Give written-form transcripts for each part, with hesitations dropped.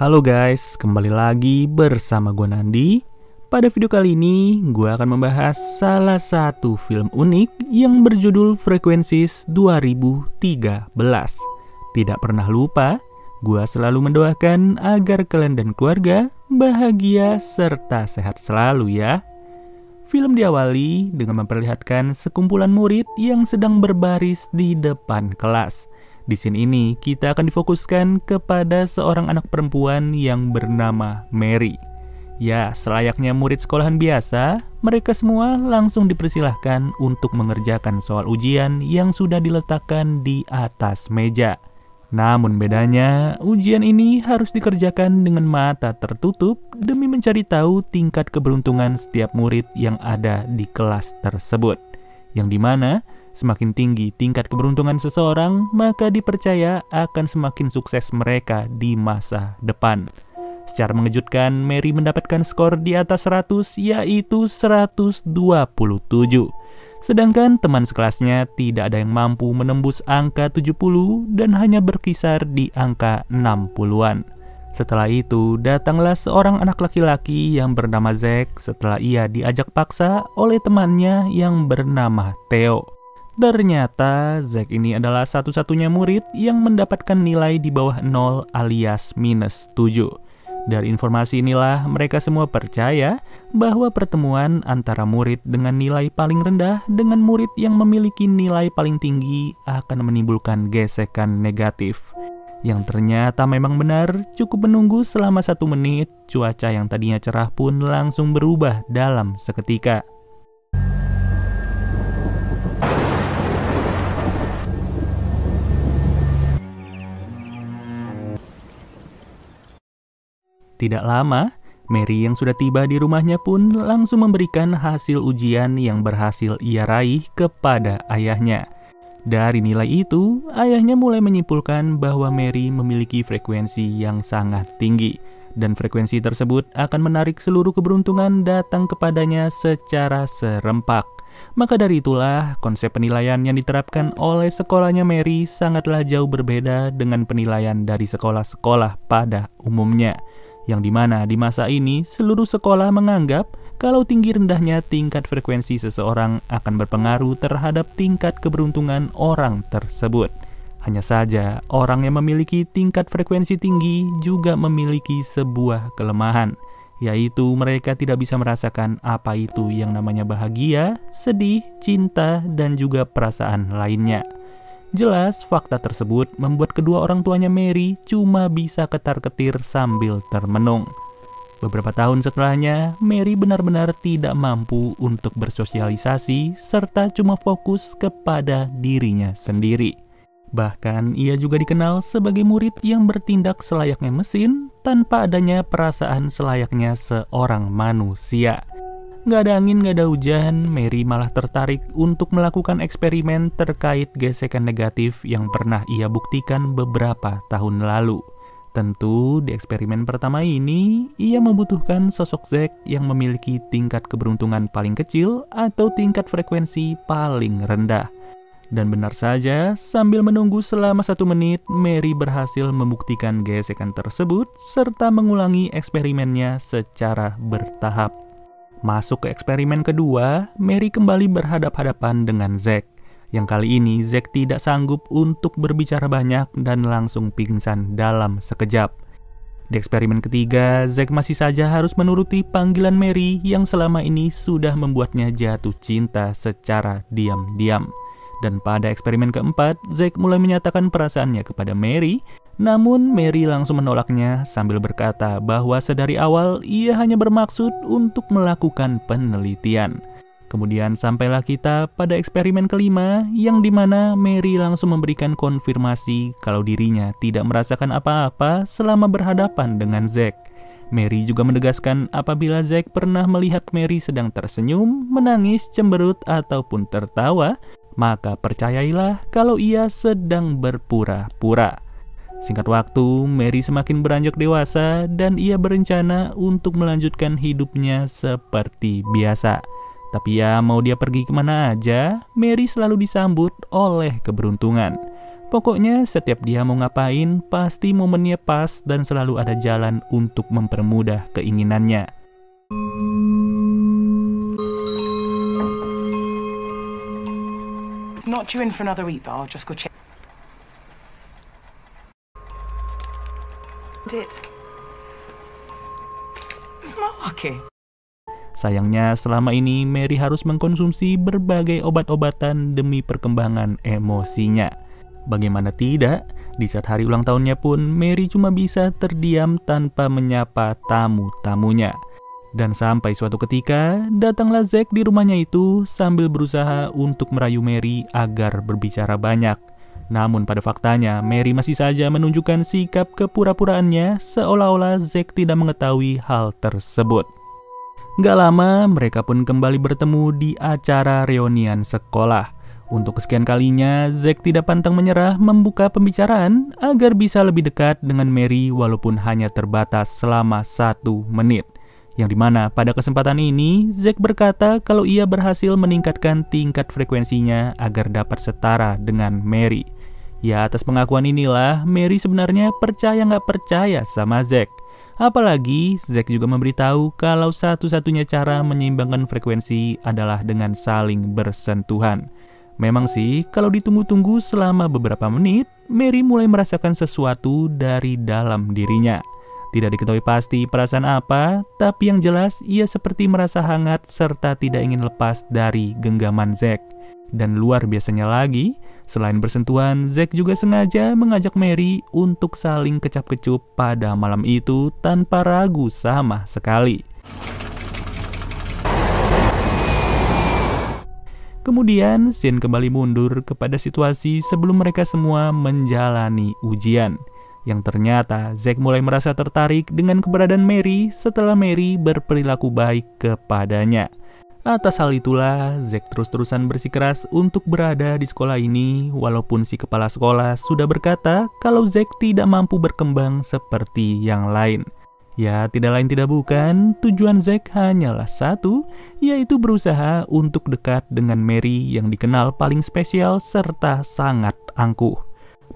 Halo guys, kembali lagi bersama gue Nandi. Pada video kali ini, gue akan membahas salah satu film unik yang berjudul Frequencies 2013. Tidak pernah lupa, gue selalu mendoakan agar kalian dan keluarga bahagia serta sehat selalu ya. Film diawali dengan memperlihatkan sekumpulan murid yang sedang berbaris di depan kelas. Di scene ini kita akan difokuskan kepada seorang anak perempuan yang bernama Mary. Ya, selayaknya murid sekolahan biasa, mereka semua langsung dipersilahkan untuk mengerjakan soal ujian yang sudah diletakkan di atas meja. Namun bedanya, ujian ini harus dikerjakan dengan mata tertutup demi mencari tahu tingkat keberuntungan setiap murid yang ada di kelas tersebut. Yang dimana semakin tinggi tingkat keberuntungan seseorang, maka dipercaya akan semakin sukses mereka di masa depan. Secara mengejutkan, Mary mendapatkan skor di atas 100, yaitu 127. Sedangkan teman sekelasnya tidak ada yang mampu menembus angka 70 dan hanya berkisar di angka 60-an. Setelah itu, datanglah seorang anak laki-laki yang bernama Zack setelah ia diajak paksa oleh temannya yang bernama Theo. Ternyata Zack ini adalah satu-satunya murid yang mendapatkan nilai di bawah 0 alias -7. Dari informasi inilah mereka semua percaya bahwa pertemuan antara murid dengan nilai paling rendah dengan murid yang memiliki nilai paling tinggi akan menimbulkan gesekan negatif. Yang ternyata memang benar, cukup menunggu selama 1 menit, cuaca yang tadinya cerah pun langsung berubah dalam seketika. Tidak lama, Mary yang sudah tiba di rumahnya pun langsung memberikan hasil ujian yang berhasil ia raih kepada ayahnya. Dari nilai itu, ayahnya mulai menyimpulkan bahwa Mary memiliki frekuensi yang sangat tinggi, dan frekuensi tersebut akan menarik seluruh keberuntungan datang kepadanya secara serempak. Maka dari itulah, konsep penilaian yang diterapkan oleh sekolahnya Mary sangatlah jauh berbeda dengan penilaian dari sekolah-sekolah pada umumnya. Yang dimana di masa ini seluruh sekolah menganggap kalau tinggi rendahnya tingkat frekuensi seseorang akan berpengaruh terhadap tingkat keberuntungan orang tersebut. Hanya saja orang yang memiliki tingkat frekuensi tinggi juga memiliki sebuah kelemahan, yaitu mereka tidak bisa merasakan apa itu yang namanya bahagia, sedih, cinta, dan juga perasaan lainnya. Jelas, fakta tersebut membuat kedua orang tuanya Mary cuma bisa ketar-ketir sambil termenung. Beberapa tahun setelahnya, Mary benar-benar tidak mampu untuk bersosialisasi serta cuma fokus kepada dirinya sendiri. Bahkan, ia juga dikenal sebagai murid yang bertindak selayaknya mesin tanpa adanya perasaan selayaknya seorang manusia. Gak ada angin, gak ada hujan, Mary malah tertarik untuk melakukan eksperimen terkait gesekan negatif yang pernah ia buktikan beberapa tahun lalu. Tentu, di eksperimen pertama ini, ia membutuhkan sosok Zack yang memiliki tingkat keberuntungan paling kecil atau tingkat frekuensi paling rendah. Dan benar saja, sambil menunggu selama 1 menit, Mary berhasil membuktikan gesekan tersebut serta mengulangi eksperimennya secara bertahap. Masuk ke eksperimen kedua, Mary kembali berhadap-hadapan dengan Zack. Yang kali ini Zack tidak sanggup untuk berbicara banyak dan langsung pingsan dalam sekejap. Di eksperimen ketiga, Zack masih saja harus menuruti panggilan Mary yang selama ini sudah membuatnya jatuh cinta secara diam-diam. Dan pada eksperimen keempat, Zack mulai menyatakan perasaannya kepada Mary. Namun Mary langsung menolaknya sambil berkata bahwa sedari awal ia hanya bermaksud untuk melakukan penelitian. Kemudian sampailah kita pada eksperimen kelima yang dimana Mary langsung memberikan konfirmasi kalau dirinya tidak merasakan apa-apa selama berhadapan dengan Zack. Mary juga menegaskan apabila Zack pernah melihat Mary sedang tersenyum, menangis, cemberut, ataupun tertawa, maka percayailah kalau ia sedang berpura-pura. Singkat waktu, Mary semakin beranjak dewasa dan ia berencana untuk melanjutkan hidupnya seperti biasa. Tapi ya mau dia pergi kemana aja, Mary selalu disambut oleh keberuntungan. Pokoknya setiap dia mau ngapain, pasti momennya pas dan selalu ada jalan untuk mempermudah keinginannya. Not due in for another week, but I'll just go check. It's not lucky. Sayangnya selama ini Mary harus mengkonsumsi berbagai obat-obatan demi perkembangan emosinya. Bagaimana tidak, di saat hari ulang tahunnya pun Mary cuma bisa terdiam tanpa menyapa tamu-tamunya. Dan sampai suatu ketika, datanglah Zack di rumahnya itu sambil berusaha untuk merayu Mary agar berbicara banyak. Namun pada faktanya, Mary masih saja menunjukkan sikap kepura-puraannya seolah-olah Zack tidak mengetahui hal tersebut. Gak lama, mereka pun kembali bertemu di acara reunian sekolah. Untuk kesekian kalinya, Zack tidak pantang menyerah membuka pembicaraan agar bisa lebih dekat dengan Mary walaupun hanya terbatas selama 1 menit. Yang dimana pada kesempatan ini, Zack berkata kalau ia berhasil meningkatkan tingkat frekuensinya agar dapat setara dengan Mary. Ya, atas pengakuan inilah, Mary sebenarnya percaya nggak percaya sama Zack. Apalagi, Zack juga memberitahu kalau satu-satunya cara menyeimbangkan frekuensi adalah dengan saling bersentuhan. Memang sih, kalau ditunggu-tunggu selama beberapa menit, Mary mulai merasakan sesuatu dari dalam dirinya. Tidak diketahui pasti perasaan apa, tapi yang jelas ia seperti merasa hangat serta tidak ingin lepas dari genggaman Zack. Dan luar biasanya lagi, selain bersentuhan, Zack juga sengaja mengajak Mary untuk saling kecap-kecup pada malam itu tanpa ragu sama sekali. Kemudian, scene kembali mundur kepada situasi sebelum mereka semua menjalani ujian. Yang ternyata, Zack mulai merasa tertarik dengan keberadaan Mary setelah Mary berperilaku baik kepadanya. Atas hal itulah, Zack terus-terusan bersikeras untuk berada di sekolah ini, walaupun si kepala sekolah sudah berkata kalau Zack tidak mampu berkembang seperti yang lain. Ya, tidak lain tidak bukan, tujuan Zack hanyalah satu, yaitu berusaha untuk dekat dengan Mary yang dikenal paling spesial serta sangat angkuh.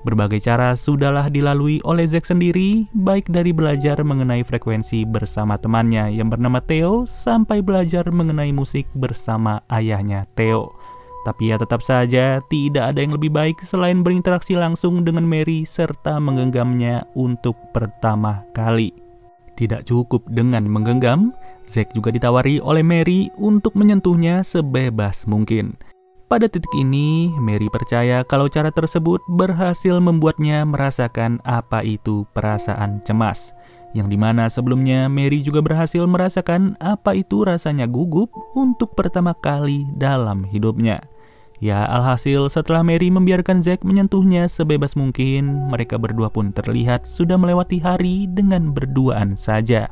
Berbagai cara sudahlah dilalui oleh Zack sendiri, baik dari belajar mengenai frekuensi bersama temannya yang bernama Theo, sampai belajar mengenai musik bersama ayahnya Theo. Tapi ya tetap saja, tidak ada yang lebih baik selain berinteraksi langsung dengan Mary serta menggenggamnya untuk pertama kali. Tidak cukup dengan menggenggam, Zack juga ditawari oleh Mary untuk menyentuhnya sebebas mungkin. Pada titik ini, Mary percaya kalau cara tersebut berhasil membuatnya merasakan apa itu perasaan cemas. Yang dimana sebelumnya Mary juga berhasil merasakan apa itu rasanya gugup untuk pertama kali dalam hidupnya. Ya, alhasil setelah Mary membiarkan Zack menyentuhnya sebebas mungkin, mereka berdua pun terlihat sudah melewati hari dengan berduaan saja.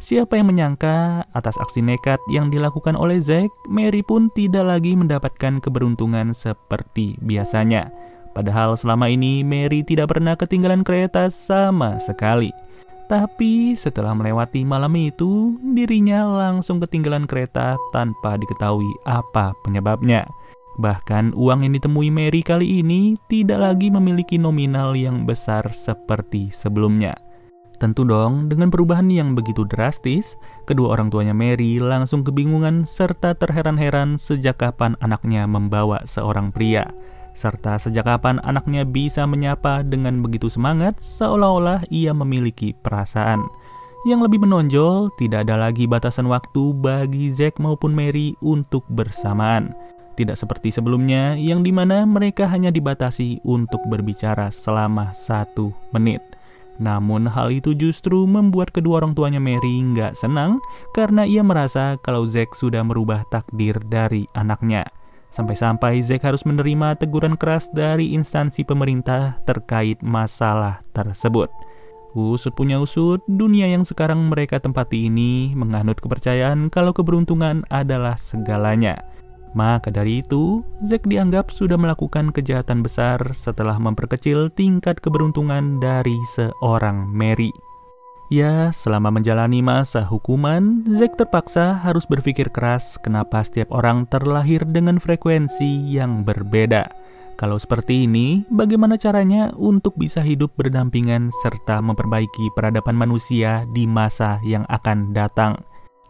Siapa yang menyangka atas aksi nekat yang dilakukan oleh Zack, Mary pun tidak lagi mendapatkan keberuntungan seperti biasanya. Padahal selama ini Mary tidak pernah ketinggalan kereta sama sekali. Tapi setelah melewati malam itu, dirinya langsung ketinggalan kereta tanpa diketahui apa penyebabnya. Bahkan uang yang ditemui Mary kali ini tidak lagi memiliki nominal yang besar seperti sebelumnya. Tentu dong, dengan perubahan yang begitu drastis, kedua orang tuanya Mary langsung kebingungan serta terheran-heran sejak kapan anaknya membawa seorang pria. Serta sejak kapan anaknya bisa menyapa dengan begitu semangat seolah-olah ia memiliki perasaan. Yang lebih menonjol, tidak ada lagi batasan waktu bagi Zack maupun Mary untuk bersamaan. Tidak seperti sebelumnya yang dimana mereka hanya dibatasi untuk berbicara selama 1 menit. Namun hal itu justru membuat kedua orang tuanya Mary nggak senang karena ia merasa kalau Zack sudah merubah takdir dari anaknya. Sampai-sampai Zack harus menerima teguran keras dari instansi pemerintah terkait masalah tersebut. Usut punya usut, dunia yang sekarang mereka tempati ini menganut kepercayaan kalau keberuntungan adalah segalanya. Maka dari itu, Zack dianggap sudah melakukan kejahatan besar setelah memperkecil tingkat keberuntungan dari seorang Mary. Ya, selama menjalani masa hukuman, Zack terpaksa harus berpikir keras kenapa setiap orang terlahir dengan frekuensi yang berbeda. Kalau seperti ini, bagaimana caranya untuk bisa hidup berdampingan serta memperbaiki peradaban manusia di masa yang akan datang?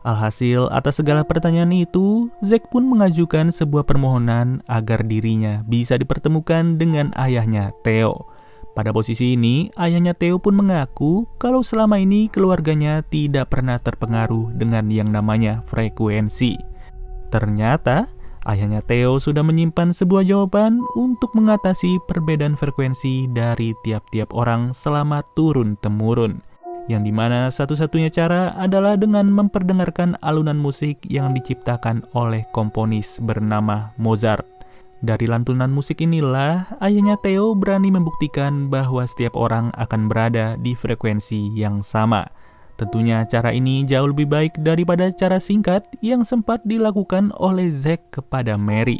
Alhasil, atas segala pertanyaan itu, Zack pun mengajukan sebuah permohonan agar dirinya bisa dipertemukan dengan ayahnya, Theo. Pada posisi ini, ayahnya Theo pun mengaku kalau selama ini keluarganya tidak pernah terpengaruh dengan yang namanya frekuensi. Ternyata, ayahnya Theo sudah menyimpan sebuah jawaban untuk mengatasi perbedaan frekuensi dari tiap-tiap orang selama turun-temurun. Yang dimana satu-satunya cara adalah dengan memperdengarkan alunan musik yang diciptakan oleh komponis bernama Mozart. Dari lantunan musik inilah, ayahnya Theo berani membuktikan bahwa setiap orang akan berada di frekuensi yang sama. Tentunya cara ini jauh lebih baik daripada cara singkat yang sempat dilakukan oleh Zack kepada Mary.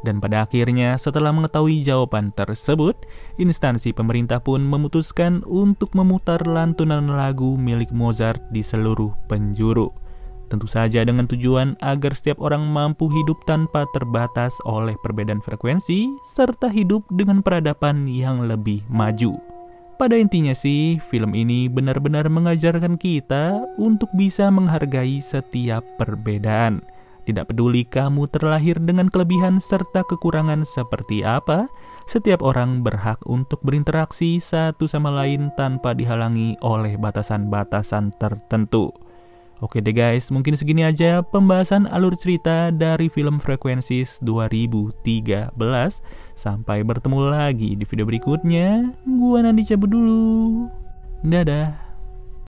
Dan pada akhirnya setelah mengetahui jawaban tersebut, instansi pemerintah pun memutuskan untuk memutar lantunan lagu milik Mozart di seluruh penjuru. Tentu saja dengan tujuan agar setiap orang mampu hidup tanpa terbatas oleh perbedaan frekuensi, serta hidup dengan peradaban yang lebih maju. Pada intinya sih, film ini benar-benar mengajarkan kita untuk bisa menghargai setiap perbedaan. Tidak peduli kamu terlahir dengan kelebihan serta kekurangan seperti apa, setiap orang berhak untuk berinteraksi satu sama lain tanpa dihalangi oleh batasan-batasan tertentu. Oke deh guys, mungkin segini aja pembahasan alur cerita dari film Frequencies 2013. Sampai bertemu lagi di video berikutnya. Gua Nandi cabut dulu. Dadah.